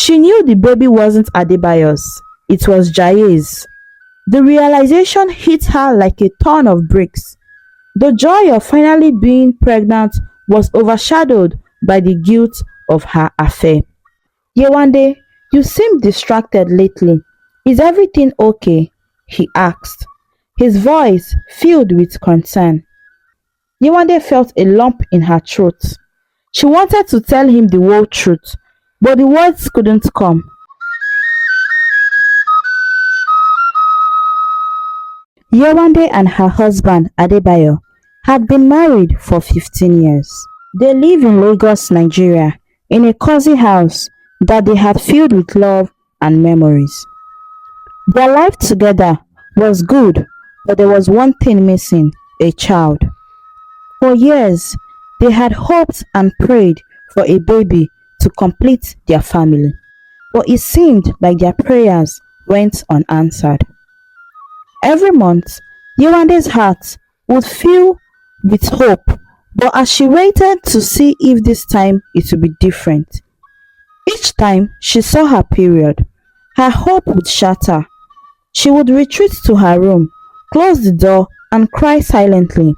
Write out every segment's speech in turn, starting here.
She knew the baby wasn't Adebayo's, it was Jaye's. The realization hit her like a ton of bricks. The joy of finally being pregnant was overshadowed by the guilt of her affair. Yewande, you seem distracted lately. Is everything okay? He asked, his voice filled with concern. Yewande felt a lump in her throat. She wanted to tell him the whole truth, but the words couldn't come. Yewande and her husband Adebayo had been married for 15 years. They live in Lagos, Nigeria, in a cozy house that they had filled with love and memories. Their life together was good, but there was one thing missing: a child. For years, they had hoped and prayed for a baby to complete their family, but it seemed like their prayers went unanswered. Every month, Yewande's heart would fill with hope, but as she waited to see if this time it would be different, each time she saw her period, her hope would shatter. She would retreat to her room, close the door, and cry silently,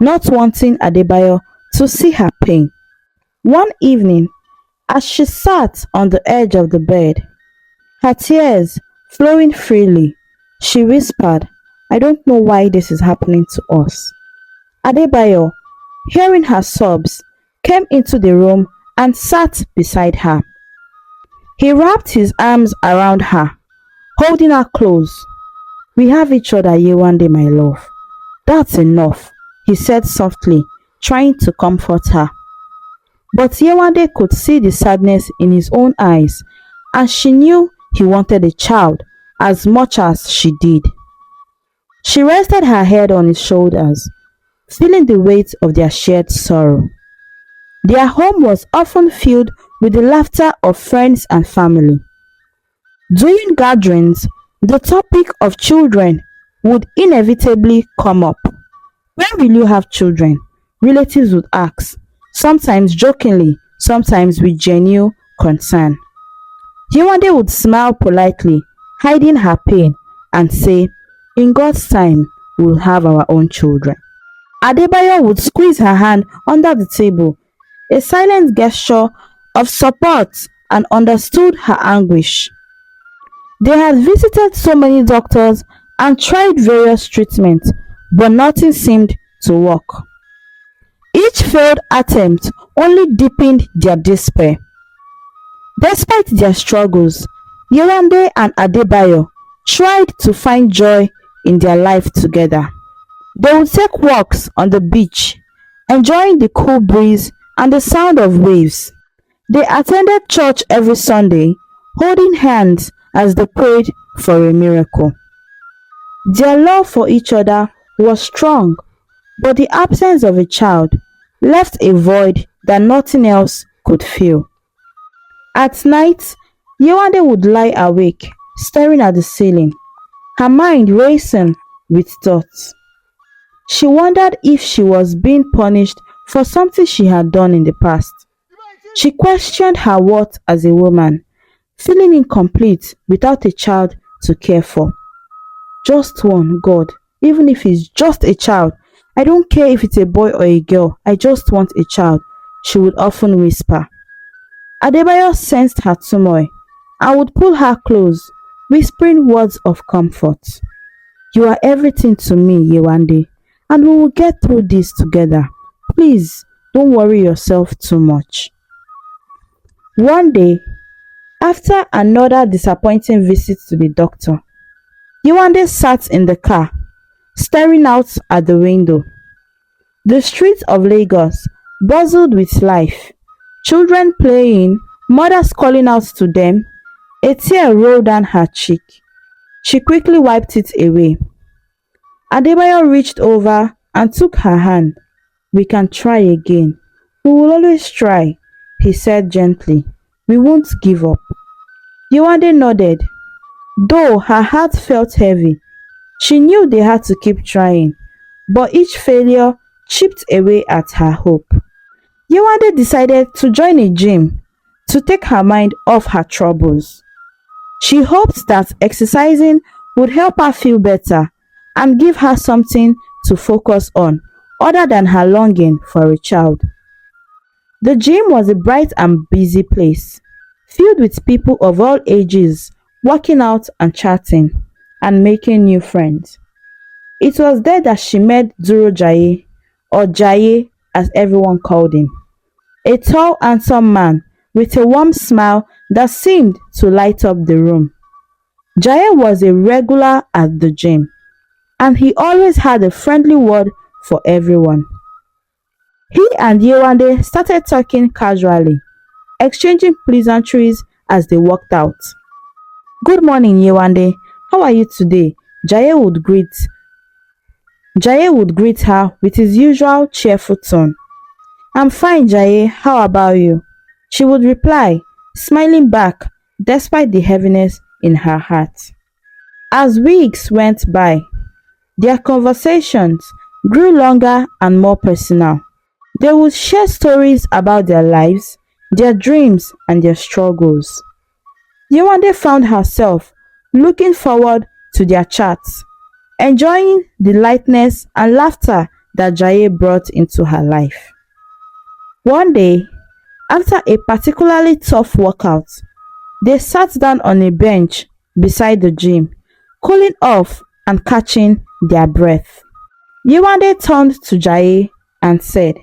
not wanting Adebayo to see her pain. One evening, as she sat on the edge of the bed, her tears flowing freely, she whispered, "I don't know why this is happening to us." Adebayo, hearing her sobs, came into the room and sat beside her. He wrapped his arms around her, holding her close. "We have each other, Yewande, my love. That's enough," he said softly, trying to comfort her. But Yewande could see the sadness in his own eyes, and she knew he wanted a child as much as she did. She rested her head on his shoulders, feeling the weight of their shared sorrow. Their home was often filled with the laughter of friends and family. During gatherings, the topic of children would inevitably come up. "When will you have children?" relatives would ask, sometimes jokingly, sometimes with genuine concern. Yewande would smile politely, hiding her pain, and say, "In God's time, we'll have our own children." Adebayo would squeeze her hand under the table, a silent gesture of support, and understood her anguish. They had visited so many doctors and tried various treatments, but nothing seemed to work. Each failed attempt only deepened their despair. Despite their struggles, Yewande and Adebayo tried to find joy in their life together. They would take walks on the beach, enjoying the cool breeze and the sound of waves. They attended church every Sunday, holding hands as they prayed for a miracle. Their love for each other was strong, but the absence of a child left a void that nothing else could fill. At night, Yewande would lie awake, staring at the ceiling, her mind racing with thoughts. She wondered if she was being punished for something she had done in the past. She questioned her worth as a woman, feeling incomplete without a child to care for. "Just one, God, even if it's just a child. I don't care if it's a boy or a girl, I just want a child," she would often whisper. Adebayo sensed her turmoil and would pull her close, whispering words of comfort. "You are everything to me, Yewande, and we will get through this together. Please, don't worry yourself too much." One day, after another disappointing visit to the doctor, Yewande sat in the car, staring out at the window. The streets of Lagos bustled with life, children playing, mothers calling out to them. A tear rolled down her cheek. She quickly wiped it away. Adebayo reached over and took her hand. "We can try again. We will always try," he said gently. "We won't give up." Yewande nodded. Though her heart felt heavy, she knew they had to keep trying, but each failure chipped away at her hope. Yewande decided to join a gym, to take her mind off her troubles. She hoped that exercising would help her feel better and give her something to focus on other than her longing for a child. The gym was a bright and busy place, filled with people of all ages working out and chatting and making new friends. It was there that she met Duro Jaye, or Jaye as everyone called him, a tall, handsome man with a warm smile that seemed to light up the room. Jaye was a regular at the gym, and he always had a friendly word for everyone. He and Yewande started talking casually, exchanging pleasantries as they walked out. "Good morning, Yewande. How are you today?" Jaye would greet her with his usual cheerful tone. "I'm fine, Jaye. How about you?" she would reply, smiling back despite the heaviness in her heart. As weeks went by, their conversations grew longer and more personal. They would share stories about their lives, their dreams, and their struggles. Yewande found herself looking forward to their chats, enjoying the lightness and laughter that Jaye brought into her life. One day, after a particularly tough workout, they sat down on a bench beside the gym, cooling off and catching their breath. Yewande turned to Jaye and said,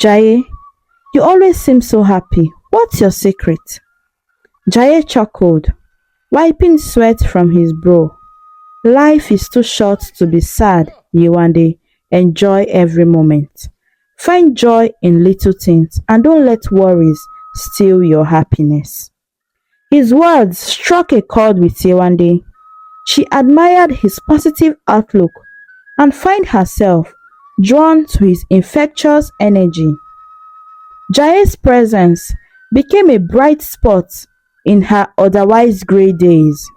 "Jaye, you always seem so happy. What's your secret?" Jaye chuckled, wiping sweat from his brow. "Life is too short to be sad, Yewande. Enjoy every moment. Find joy in little things and don't let worries steal your happiness." His words struck a chord with Yewande. She admired his positive outlook and found herself drawn to his infectious energy. Jaye's presence became a bright spot in her otherwise grey days,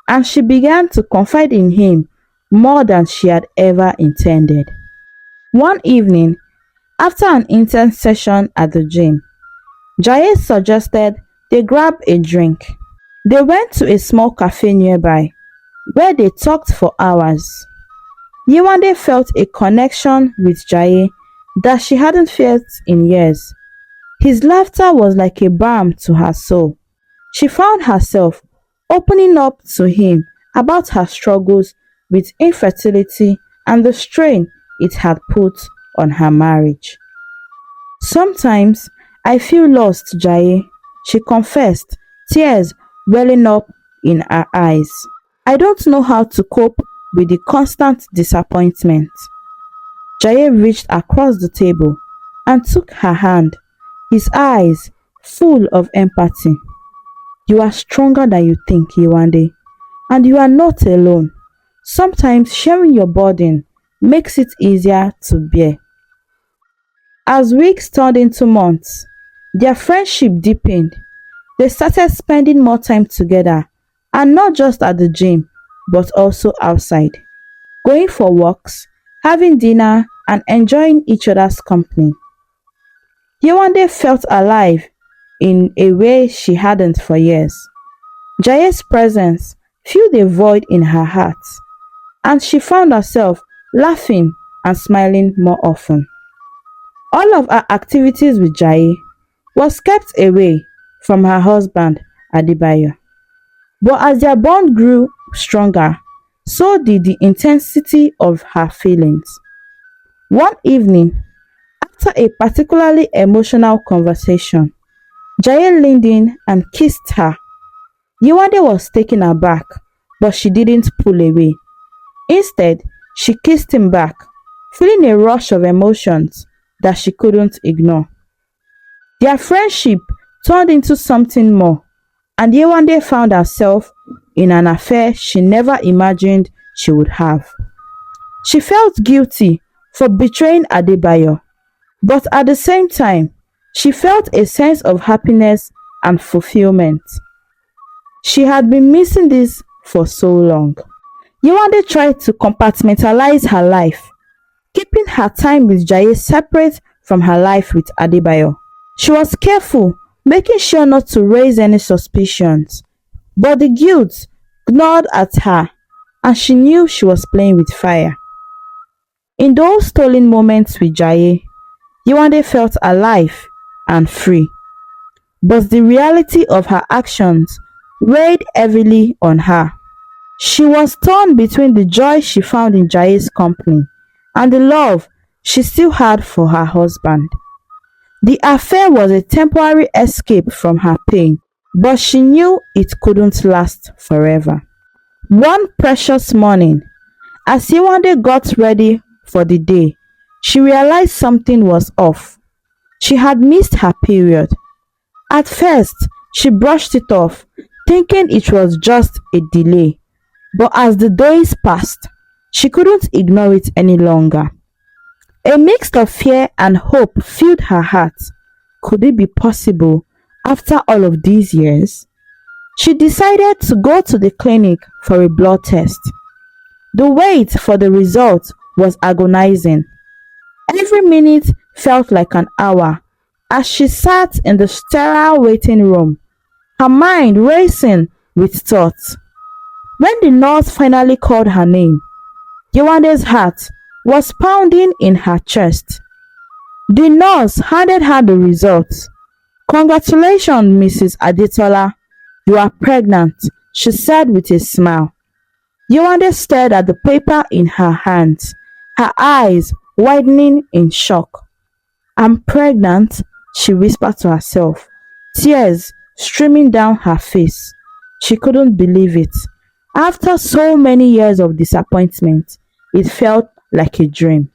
and she began to confide in him more than she had ever intended. One evening, after an intense session at the gym, Jaye suggested they grab a drink. They went to a small cafe nearby, where they talked for hours. Yewande felt a connection with Jaye that she hadn't felt in years. His laughter was like a balm to her soul. She found herself opening up to him about her struggles with infertility and the strain it had put on her marriage. "Sometimes I feel lost, Jaye," she confessed, tears welling up in her eyes. "I don't know how to cope with the constant disappointment." Jaye reached across the table and took her hand, his eyes full of empathy. "You are stronger than you think, Yewande, and you are not alone. Sometimes sharing your burden makes it easier to bear." As weeks turned into months, their friendship deepened. They started spending more time together, and not just at the gym, but also outside, going for walks, having dinner, and enjoying each other's company. Yewande felt alive in a way she hadn't for years. Jaye's presence filled a void in her heart, and she found herself laughing and smiling more often. All of her activities with Jaye was kept away from her husband, Adebayo. But as their bond grew stronger, so did the intensity of her feelings. One evening, after a particularly emotional conversation, Jaye leaned in and kissed her. Yewande was taken aback, but she didn't pull away. Instead, she kissed him back, feeling a rush of emotions that she couldn't ignore. Their friendship turned into something more, and Yewande found herself in an affair she never imagined she would have. She felt guilty for betraying Adebayo, but at the same time, she felt a sense of happiness and fulfillment. She had been missing this for so long. Yewande tried to compartmentalize her life, keeping her time with Jaye separate from her life with Adebayo. She was careful making sure not to raise any suspicions. But the guilt gnawed at her, and she knew she was playing with fire. In those stolen moments with Jaye, Yewande felt alive and free. But the reality of her actions weighed heavily on her. She was torn between the joy she found in Jaye's company and the love she still had for her husband. The affair was a temporary escape from her pain, but she knew it couldn't last forever. One precious morning, as Yewande got ready for the day, she realized something was off. She had missed her period. At first, she brushed it off, thinking it was just a delay. But as the days passed, she couldn't ignore it any longer. A mix of fear and hope filled her heart. Could it be possible after all of these years? She decided to go to the clinic for a blood test. The wait for the result was agonizing. Every minute felt like an hour as she sat in the sterile waiting room, her mind racing with thoughts. When the nurse finally called her name, Yewande's heart was pounding in her chest. The nurse handed her the results. "Congratulations, Mrs. Adetola. You are pregnant," she said with a smile. Yewande stared at the paper in her hands, her eyes widening in shock. "I'm pregnant," she whispered to herself, tears streaming down her face. She couldn't believe it. After so many years of disappointment, it felt like a dream.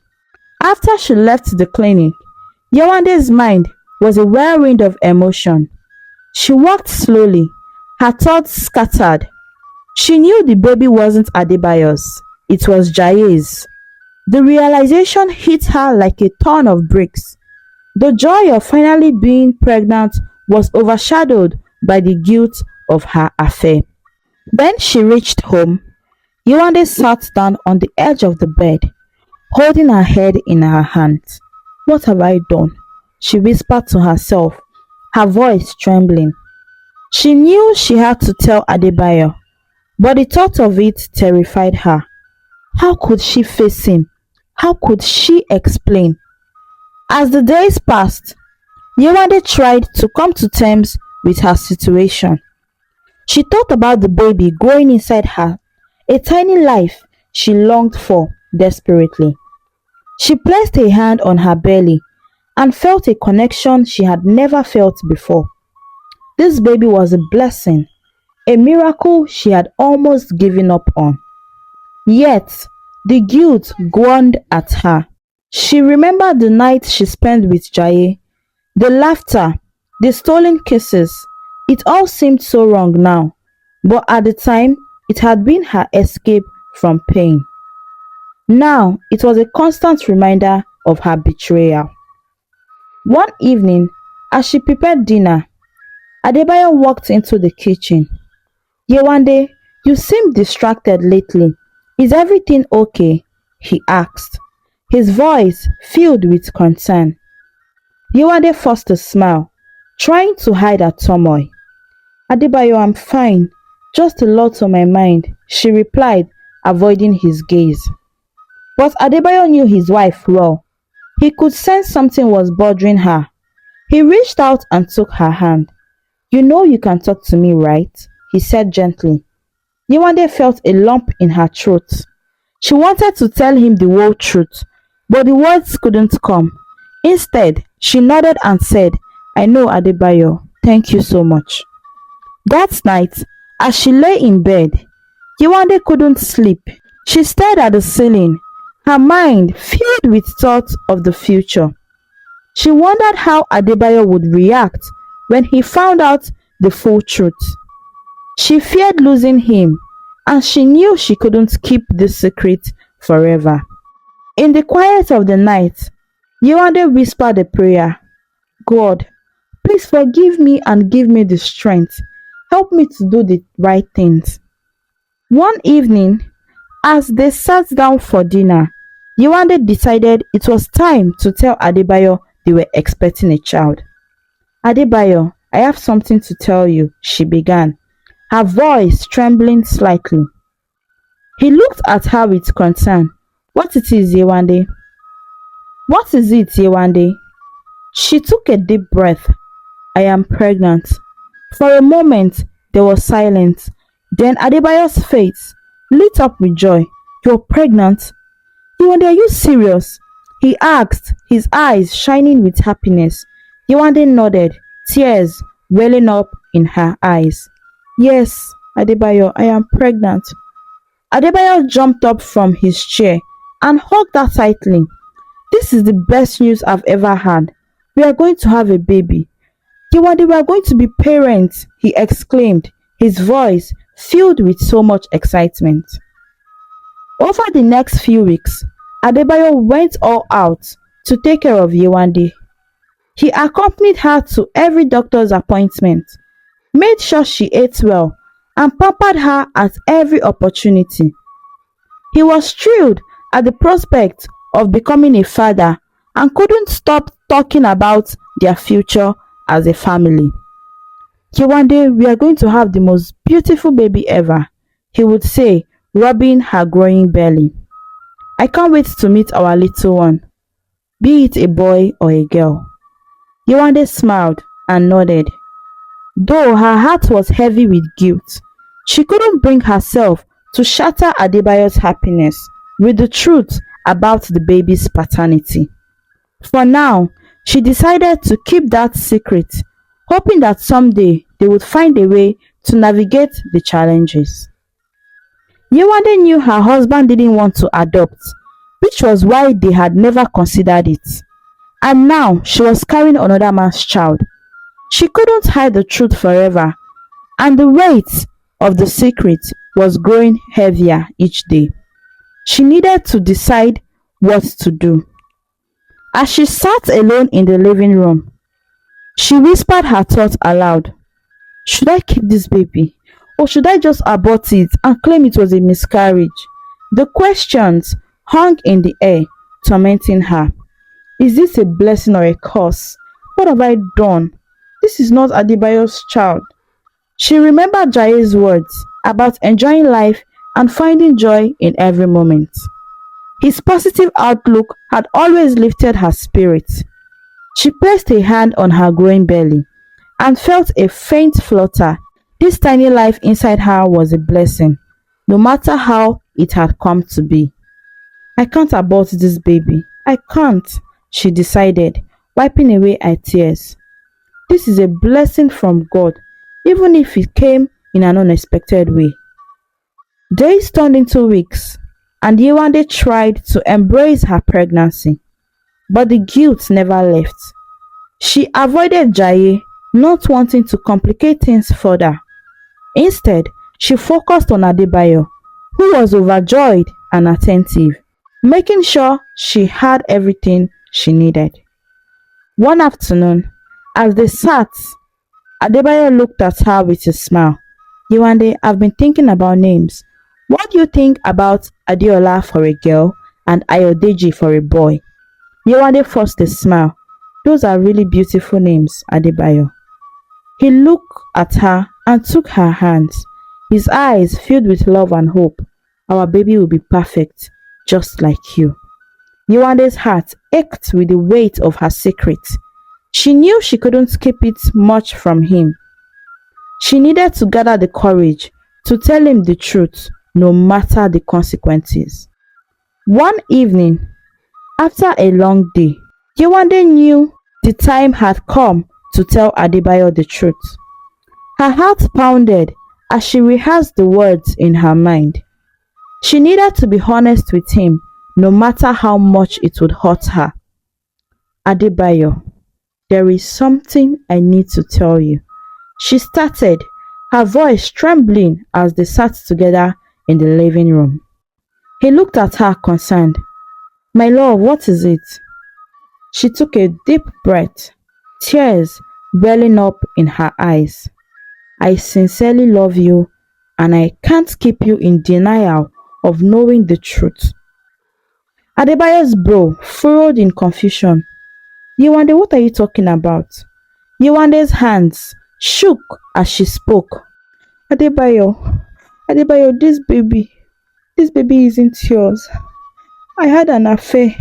After she left the clinic, Yewande's mind was a whirlwind of emotion. She walked slowly, her thoughts scattered. She knew the baby wasn't Adebayo's, it was Jaye's. The realization hit her like a ton of bricks. The joy of finally being pregnant was overshadowed by the guilt of her affair. When she reached home, Yewande sat down on the edge of the bed, holding her head in her hands. "What have I done?" she whispered to herself, her voice trembling. She knew she had to tell Adebayo, but the thought of it terrified her. How could she face him? How could she explain? As the days passed, Yewande tried to come to terms with her situation. She thought about the baby growing inside her, a tiny life she longed for desperately. She placed a hand on her belly and felt a connection she had never felt before. This baby was a blessing, a miracle she had almost given up on. Yet, the guilt groaned at her. She remembered the night she spent with Jaye, the laughter, the stolen kisses. It all seemed so wrong now, but at the time, it had been her escape from pain. Now, it was a constant reminder of her betrayal. One evening, as she prepared dinner, Adebayo walked into the kitchen. "Yewande, you seem distracted lately. Is everything okay?" he asked, his voice filled with concern. Yewande forced a smile, trying to hide her turmoil. "Adebayo, I'm fine. Just a lot on my mind," she replied, avoiding his gaze. But Adebayo knew his wife well. He could sense something was bothering her. He reached out and took her hand. "You know you can talk to me, right?" he said gently. Yewande felt a lump in her throat. She wanted to tell him the whole truth, but the words couldn't come. Instead, she nodded and said, "I know, Adebayo. Thank you so much." That night, as she lay in bed, Yewande couldn't sleep. She stared at the ceiling, her mind filled with thoughts of the future. She wondered how Adebayo would react when he found out the full truth. She feared losing him, and she knew she couldn't keep this secret forever. In the quiet of the night, Yewande whispered a prayer. "God, please forgive me and give me the strength. Help me to do the right things." One evening, as they sat down for dinner, Yewande decided it was time to tell Adebayo they were expecting a child. "Adebayo, I have something to tell you, she began, her voice trembling slightly. He looked at her with concern. What it is, Yewande? What is it, Yewande? She took a deep breath. I am pregnant. For a moment, there was silence. Then Adebayo's face lit up with joy. You're pregnant? Yewande, are you serious? He asked, his eyes shining with happiness. Yewande nodded, tears welling up in her eyes. Yes, Adebayo, I am pregnant. Adebayo jumped up from his chair and hugged her tightly. This is the best news I've ever had. We are going to have a baby. Yewande, we are going to be parents, he exclaimed, his voice filled with so much excitement. Over the next few weeks, Adebayo went all out to take care of Yewande. He accompanied her to every doctor's appointment, made sure she ate well, and pampered her at every opportunity. He was thrilled at the prospect of becoming a father and couldn't stop talking about their future as a family. Yewande, we are going to have the most beautiful baby ever, he would say, rubbing her growing belly. I can't wait to meet our little one, be it a boy or a girl. Yewande smiled and nodded. Though her heart was heavy with guilt, she couldn't bring herself to shatter Adebayo's happiness with the truth about the baby's paternity. For now, she decided to keep that secret, hoping that someday they would find a way to navigate the challenges. Yewande knew her husband didn't want to adopt, which was why they had never considered it. And now she was carrying another man's child. She couldn't hide the truth forever, and the weight of the secret was growing heavier each day. She needed to decide what to do. As she sat alone in the living room, she whispered her thoughts aloud. Should I keep this baby? Or should I just abort it and claim it was a miscarriage? The questions hung in the air, tormenting her. Is this a blessing or a curse? What have I done? This is not Adebayo's child. She remembered Jaye's words about enjoying life and finding joy in every moment. His positive outlook had always lifted her spirits. She placed a hand on her growing belly and felt a faint flutter. This tiny life inside her was a blessing, no matter how it had come to be. I can't abort this baby. I can't, she decided, wiping away her tears. This is a blessing from God, even if it came in an unexpected way. Days turned into weeks, and Yewande tried to embrace her pregnancy, but the guilt never left. She avoided Jaye, not wanting to complicate things further. Instead, she focused on Adebayo, who was overjoyed and attentive, making sure she had everything she needed. One afternoon, as they sat, Adebayo looked at her with a smile. Yewande, I've been thinking about names. What do you think about Adeola for a girl and Ayodeji for a boy? Yewande forced a smile. Those are really beautiful names, Adebayo. He looked at her and took her hands, his eyes filled with love and hope. Our baby will be perfect, just like you. Yewande's heart ached with the weight of her secret. She knew she couldn't keep it much from him. She needed to gather the courage to tell him the truth, no matter the consequences. One evening, after a long day, Yewande knew the time had come to tell Adebayo the truth. Her heart pounded as she rehearsed the words in her mind. She needed to be honest with him, no matter how much it would hurt her. Adebayo, there is something I need to tell you, she started, her voice trembling as they sat together in the living room. He looked at her concerned. My love, what is it? She took a deep breath, tears welling up in her eyes. I sincerely love you, and I can't keep you in denial of knowing the truth. Adebayo's brow furrowed in confusion. Yewande, what are you talking about? Yewande's hands shook as she spoke. Adebayo, Adebayo, this baby isn't yours. I had an affair.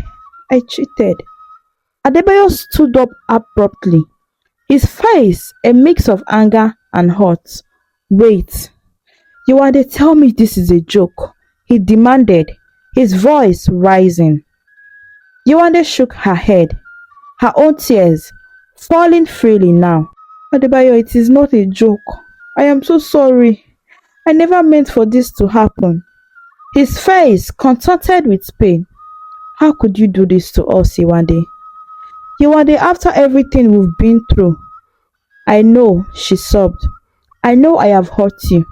I cheated. Adebayo stood up abruptly, his face a mix of anger and hurt. Wait, you want to tell me this is a joke? He demanded, his voice rising. Yewande shook her head, her own tears falling freely now. Adebayo, it is not a joke. I am so sorry. I never meant for this to happen. His face contorted with pain. How could you do this to us, Yewande? Yewande, after everything we've been through. I know, she sobbed. I know I have hurt you.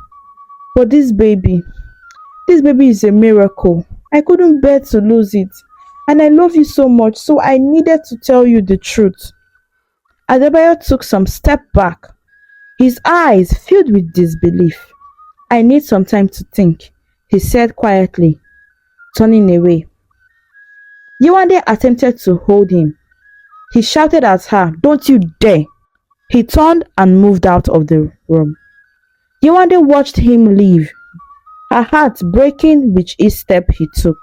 But this baby is a miracle. I couldn't bear to lose it. And I love you so much, so I needed to tell you the truth. Adebayo took some step back, his eyes filled with disbelief. I need some time to think, he said quietly, turning away. Yewande attempted to hold him. He shouted at her, "Don't you dare!" He turned and moved out of the room. Yewande watched him leave, her heart breaking with each step he took.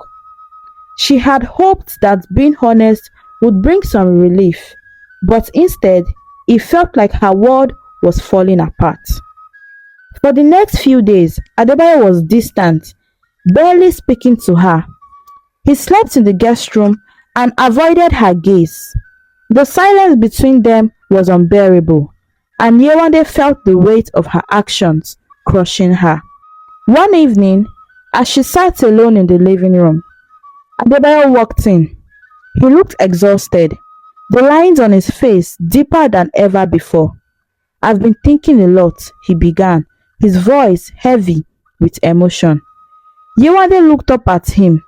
She had hoped that being honest would bring some relief, but instead, it felt like her world was falling apart. For the next few days, Adebayo was distant, barely speaking to her. He slept in the guest room and avoided her gaze. The silence between them was unbearable, and Yewande felt the weight of her actions crushing her. One evening, as she sat alone in the living room, Adebayo walked in. He looked exhausted, the lines on his face deeper than ever before. "I've been thinking a lot," he began, his voice heavy with emotion. Yewande looked up at him,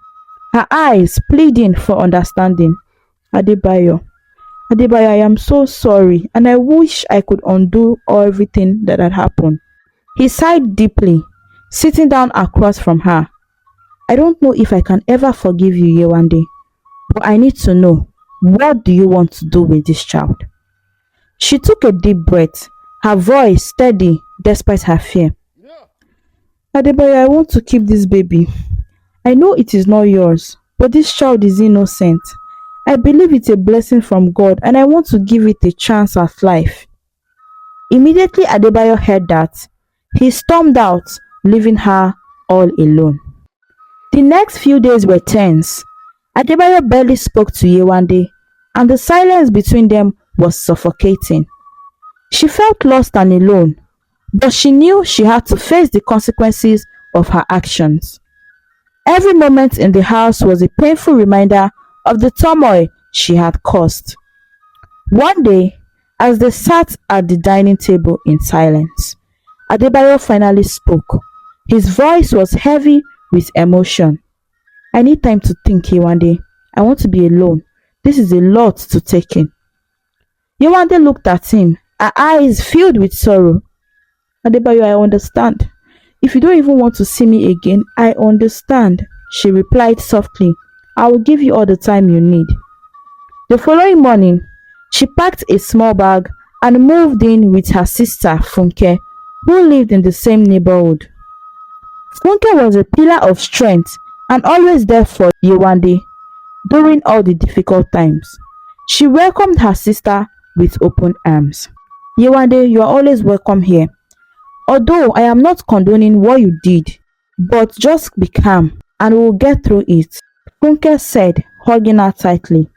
her eyes pleading for understanding. Adebayo, Adebayo, I am so sorry, and I wish I could undo everything that had happened. He sighed deeply, sitting down across from her. "I don't know if I can ever forgive you, Yewande, but I need to know, what do you want to do with this child?" She took a deep breath, her voice steady despite her fear. "Adebayo, I want to keep this baby. I know it is not yours, but this child is innocent. I believe it's a blessing from God, and I want to give it a chance at life." Immediately Adebayo heard that, he stormed out, leaving her all alone. The next few days were tense. Adebayo barely spoke to Yewande, and the silence between them was suffocating. She felt lost and alone, but she knew she had to face the consequences of her actions. Every moment in the house was a painful reminder of the turmoil she had caused. One day, as they sat at the dining table in silence, Adebayo finally spoke. His voice was heavy with emotion. "I need time to think, Yewande. I want to be alone. This is a lot to take in." Yewande looked at him, her eyes filled with sorrow. "Adebayo, I understand. If you don't even want to see me again, I understand," she replied softly. "I will give you all the time you need." The following morning, she packed a small bag and moved in with her sister Funke, who lived in the same neighborhood. Funke was a pillar of strength and always there for Yewande during all the difficult times. She welcomed her sister with open arms. "Yewande, you are always welcome here. Although I am not condoning what you did, but just be calm and we'll get through it," Funke said, hugging her tightly.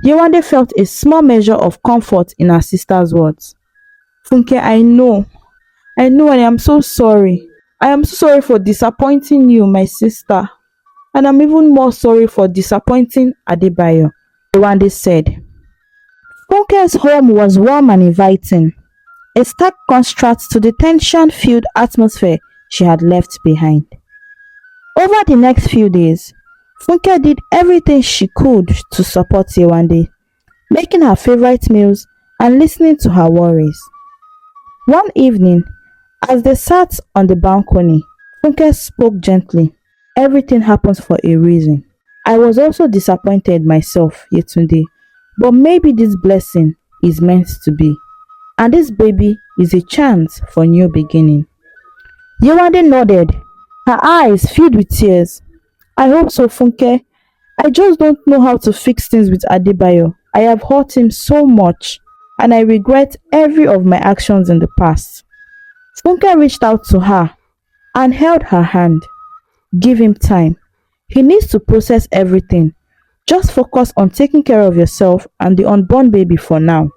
Yewande felt a small measure of comfort in her sister's words. "Funke, I know, and I am so sorry. I am so sorry for disappointing you, my sister. And I'm even more sorry for disappointing Adebayo," Yewande said. Funke's home was warm and inviting, a stark contrast to the tension-filled atmosphere she had left behind. Over the next few days, Funke did everything she could to support Yewande, making her favorite meals and listening to her worries. One evening, as they sat on the balcony, Funke spoke gently. "Everything happens for a reason. I was also disappointed myself, Yetunde, but maybe this blessing is meant to be." and this baby is a chance for new beginning. Yewande nodded, her eyes filled with tears. I hope so, Funke. I just don't know how to fix things with Adebayo. I have hurt him so much, and I regret every of my actions in the past. Funke reached out to her and held her hand. Give him time. He needs to process everything. Just focus on taking care of yourself and the unborn baby for now.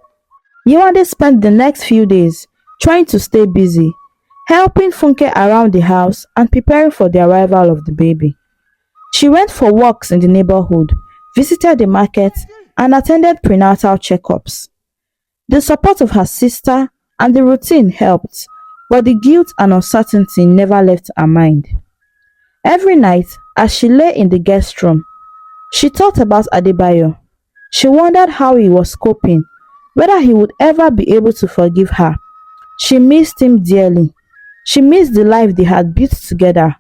Yewande spent the next few days trying to stay busy, helping Funke around the house and preparing for the arrival of the baby. She went for walks in the neighborhood, visited the market, and attended prenatal checkups. The support of her sister and the routine helped, but the guilt and uncertainty never left her mind. Every night, as she lay in the guest room, she thought about Adebayo. She wondered how he was coping, whether he would ever be able to forgive her. She missed him dearly. She missed the life they had built together,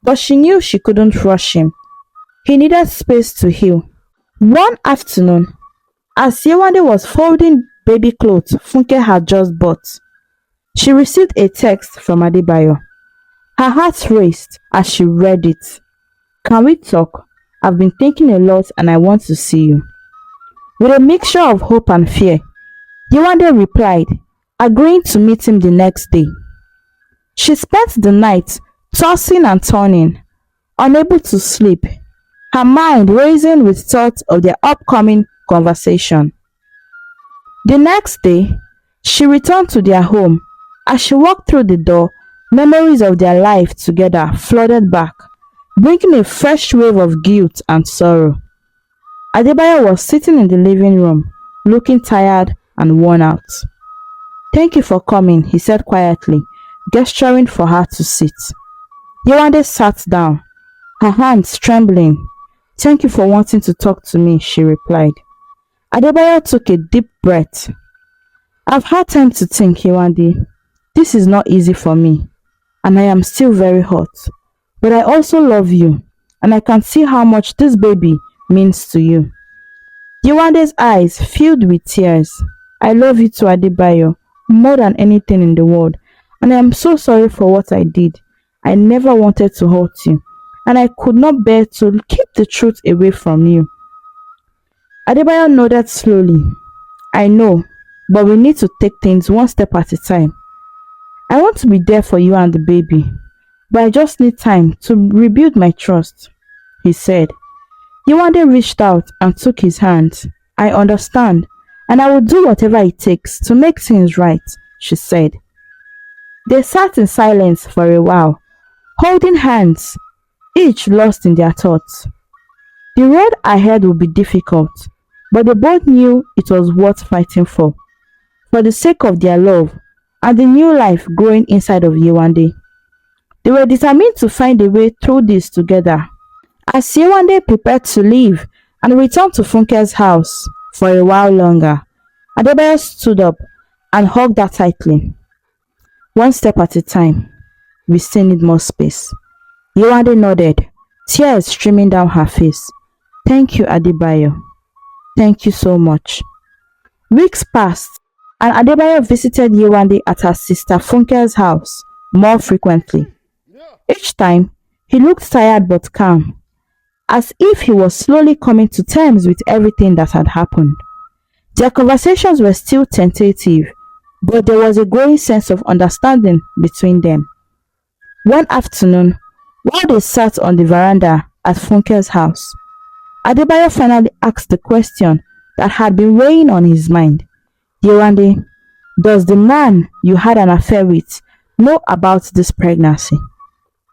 but she knew she couldn't rush him. He needed space to heal. One afternoon, as Yewande was folding baby clothes Funke had just bought, she received a text from Adebayo. Her heart raced as she read it. Can we talk? I've been thinking a lot and I want to see you. With a mixture of hope and fear, Yewande replied, agreeing to meet him the next day. She spent the night tossing and turning, unable to sleep, her mind racing with thoughts of their upcoming conversation. The next day, she returned to their home. As she walked through the door, memories of their life together flooded back, bringing a fresh wave of guilt and sorrow. Adebayo was sitting in the living room, looking tired and worn out. Thank you for coming, he said quietly, gesturing for her to sit. Yewande sat down, her hands trembling. Thank you for wanting to talk to me, she replied. Adebayo took a deep breath. I've had time to think, Yewande. This is not easy for me, and I am still very hurt. But I also love you, and I can see how much this baby means to you. Yewande's eyes filled with tears. I love you too, Adebayo, more than anything in the world, and I am so sorry for what I did. I never wanted to hurt you, and I could not bear to keep the truth away from you. Adebayo nodded slowly. I know, but we need to take things one step at a time. I want to be there for you and the baby, but I just need time to rebuild my trust, he said. Yewande reached out and took his hand. I understand, and I will do whatever it takes to make things right, she said. They sat in silence for a while, holding hands, each lost in their thoughts. The road ahead would be difficult, but they both knew it was worth fighting for the sake of their love and the new life growing inside of Yewande. They were determined to find a way through this together. As Yewande prepared to leave and return to Funke's house for a while longer, Adebayo stood up and hugged her tightly. One step at a time. We still need more space. Yewande nodded, tears streaming down her face. Thank you, Adebayo. Thank you so much. Weeks passed, and Adebayo visited Yewande at her sister Funke's house more frequently. Each time, he looked tired but calm, as if he was slowly coming to terms with everything that had happened. Their conversations were still tentative, but there was a growing sense of understanding between them. One afternoon, while they sat on the veranda at Funke's house, Adebayo finally asked the question that had been weighing on his mind. Yewande, does the man you had an affair with know about this pregnancy?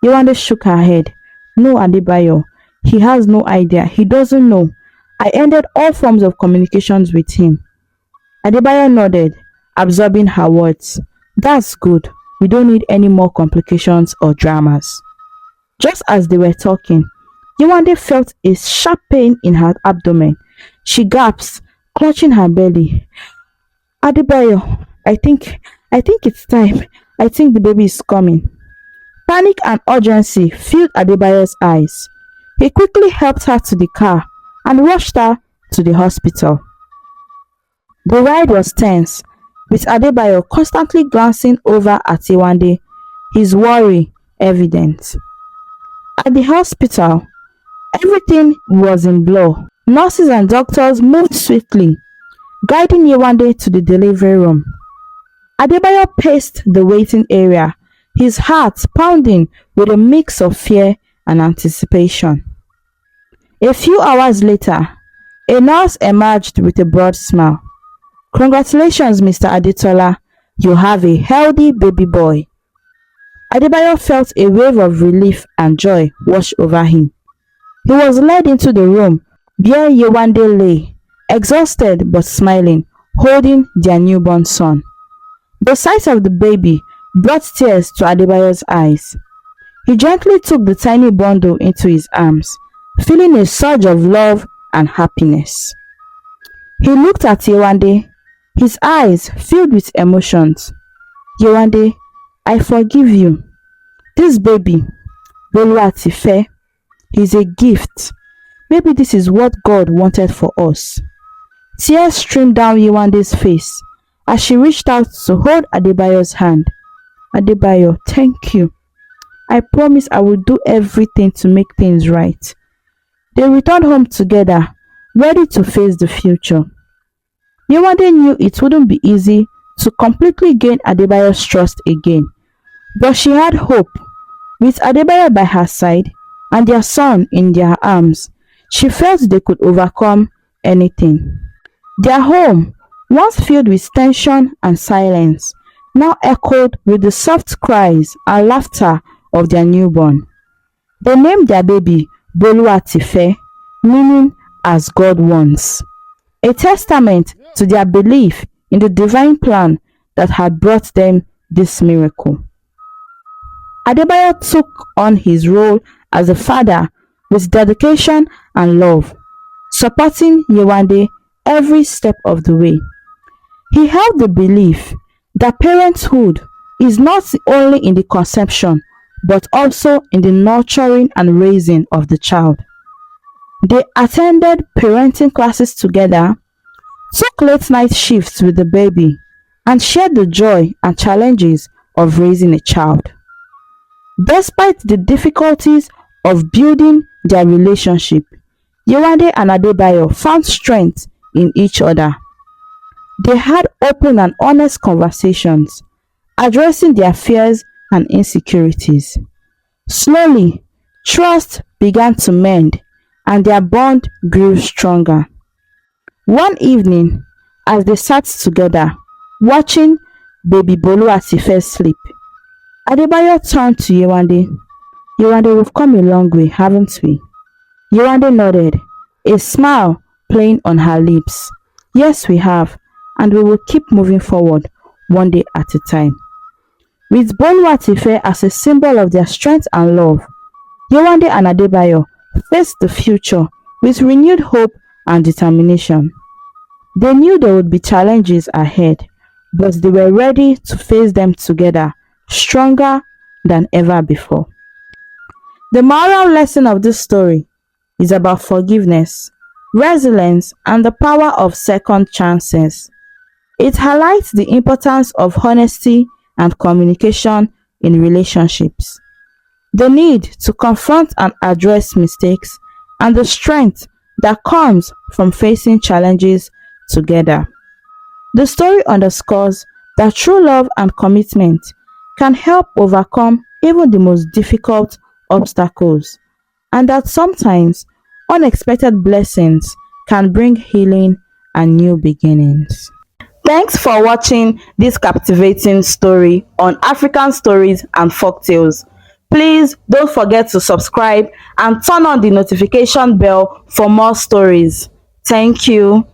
Yewande shook her head. No, Adebayo. He has no idea. He doesn't know. I ended all forms of communications with him. Adebayo nodded, absorbing her words. That's good. We don't need any more complications or dramas. Just as they were talking, Yewande felt a sharp pain in her abdomen. She gasped, clutching her belly. Adebayo, I think it's time. I think the baby is coming. Panic and urgency filled Adebayo's eyes. He quickly helped her to the car and rushed her to the hospital. The ride was tense. with Adebayo constantly glancing over at Yewande, his worry evident. At the hospital, everything was in blur. Nurses and doctors moved swiftly, guiding Yewande to the delivery room. Adebayo paced the waiting area, his heart pounding with a mix of fear and anticipation. A few hours later, a nurse emerged with a broad smile. "Congratulations, Mr. Adetola, you have a healthy baby boy." Adebayo felt a wave of relief and joy wash over him. He was led into the room where Yewande lay, exhausted but smiling, holding their newborn son. The sight of the baby brought tears to Adebayo's eyes. He gently took the tiny bundle into his arms, feeling a surge of love and happiness. He looked at Yewande, his eyes filled with emotions. "Yewande, I forgive you. This baby, Boluwatife, is a gift. Maybe this is what God wanted for us." Tears streamed down Yewande's face as she reached out to hold Adebayo's hand. "Adebayo, thank you. I promise I will do everything to make things right." They returned home together, ready to face the future. Yewande knew it wouldn't be easy to completely gain Adebayo's trust again, but she had hope. With Adebayo by her side and their son in their arms, she felt they could overcome anything. Their home, once filled with tension and silence, now echoed with the soft cries and laughter of their newborn. They named their baby Boluwatife, meaning "as God wants," a testament to their belief in the divine plan that had brought them this miracle. Adebayo took on his role as a father with dedication and love, supporting Yewande every step of the way. He held the belief that parenthood is not only in the conception but also in the nurturing and raising of the child. They attended parenting classes together, took late-night shifts with the baby, and shared the joy and challenges of raising a child. Despite the difficulties of building their relationship, Yewande and Adebayo found strength in each other. They had open and honest conversations, addressing their fears and insecurities. Slowly, trust began to mend and their bond grew stronger. One evening, as they sat together, watching baby Boluwatife sleep, Adebayo turned to Yewande. "Yewande, we've come a long way, haven't we?" Yewande nodded, a smile playing on her lips. "Yes, we have, and we will keep moving forward, one day at a time." With Boluwatife as a symbol of their strength and love, Yewande and Adebayo faced the future with renewed hope and determination. They knew there would be challenges ahead, but they were ready to face them together, stronger than ever before. The moral lesson of this story is about forgiveness, resilience, and the power of second chances. It highlights the importance of honesty and communication in relationships, the need to confront and address mistakes, and the strength that comes from facing challenges together. The story underscores that true love and commitment can help overcome even the most difficult obstacles, and that sometimes unexpected blessings can bring healing and new beginnings. Thanks for watching this captivating story on African stories and folktales. Please don't forget to subscribe and turn on the notification bell for more stories. Thank you.